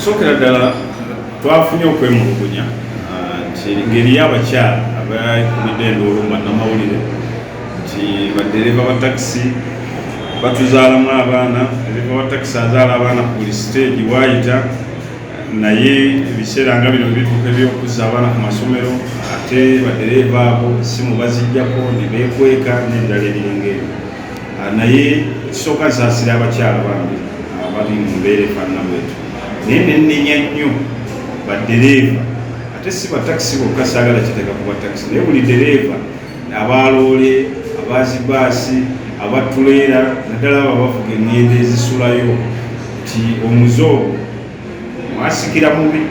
Sookera ddala twafunye okwemulugunya nti engeri y'abakyala abakulidde endoolumba namawulire nti badereva ba takisi batuzaalamu abaana, dereva wa takisi azaala abaana ku buli siteegi wayita, naye ebiseera nga bino bituuka ebyokuzza abaana ku masomero ate badereva abo simu bazijjako ne beekweka n'ebirala ebiringa ebyo. Naye ekisooka nsaasira abakyala bange abali mu mbeera efaanana bwetyo, naye nennenya nnyo badereva, ate si batakisi bokka saagala kiteeka ku batakisi, naye buli dereva, abaloole, abazibaasi, abatuleera, naddala abo abavuga engendo ezisulayo, nti omuzoogo mwasikira mubi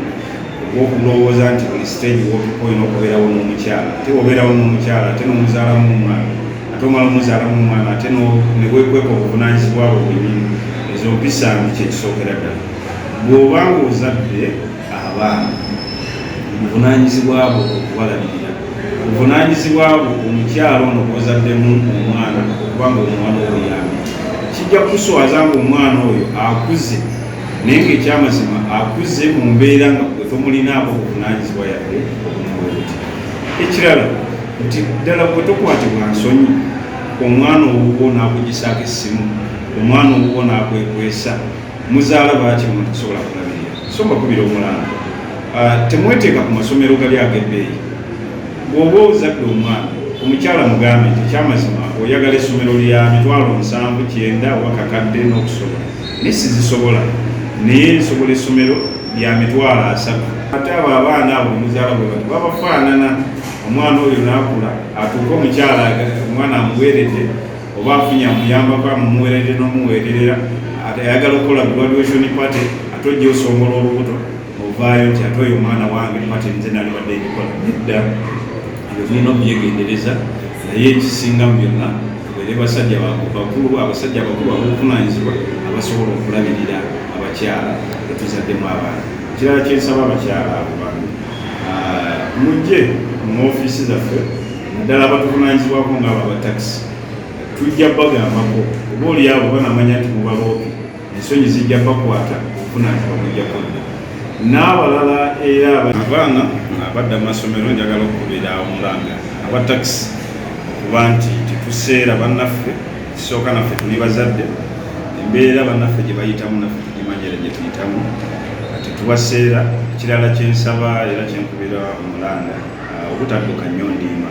ogw'okulowooza nti buli siteegi wotuka olina okubeerawo n'omukyala, ate wobeerawo n'omukyala ate n'omuzaalamu omwana, ate omala omuzaalamu omwana ate ne weekweka obuvunaanyizibwa bwo bwennyini. Ezo mpisa mbi kyekisookera ddala. Bw'oba ng'ozadde abaana, obuvunaanyizibwa bwo okubalabirira, obuvunaanyizibwa bwo omukyala ono gw'ozaddemu omwana okuba ng'omwana obuyambi, kijja kukuswaza ng'omwana oyo akuze, naye ng'ekyamazima akuze mu mbeera nga gwe tomulinaako obuvunaanyizibwa yadde obumuweruti. Ekirala nti ddala gwe tokwatibwa nsonyi, omwana owuwo n'akugisaako essimu, omwana owuwo n'akwekwesa, muzaala baaki muntu kusobola kulabirira. So mbakubira omulango, temweteeka ku masomero gali ag'ebbeeyi. Bw'oba ozadde omwana, omukyala mugambe nti ekyamazima oyagala essomero lya mitwalo 7-9 oba kakadde n'okusobola, naye sizisobola, naye nsobola essomero lya mitwalo 3. Ate abo abaana abo muzaala bwe bati babafaanana. Omwana oyo n'akula atuuke omukyala omwana amuweeredde oba afunye amuyambako amumuweeredde n'omuweererera, ayagala okukola graduation party, ate ojja osongola olubuto ovaayo nti ate oyo omwana wange party nze nali badde ngikola. Nedda, ebyo tulina okubyegendereza, naye ekisinga mu byonna tubeere basajja bakulu, abasajja abakulu ab'obuvunaanyizibwa abasobola okulabirira abakyala betuzaddemu abaana. Ekirala kyensaba abakyala abo bange, mujje mu ofiisi zaffe, naddala abatuvunaanyizibwako ng'abo abatakisi, tujja bagambako oba oli abo banamanya nti mubaloopi, ensonyi zijja bakwata, obuvunaanyizibwa bujja kudda. N'abalala era abaana abadda mu masomero njagala okukubira omulanga abatakisi okuba nti tetuseera bannaffe, kisooka naffe tuli bazadde, embeera bannaffe gye bayitamu naffe tugimanyira gye tuyitamu, tetubaseera. Ekirala kyensaba era kyenkubira omulanga obutadduka nnyo ndiima.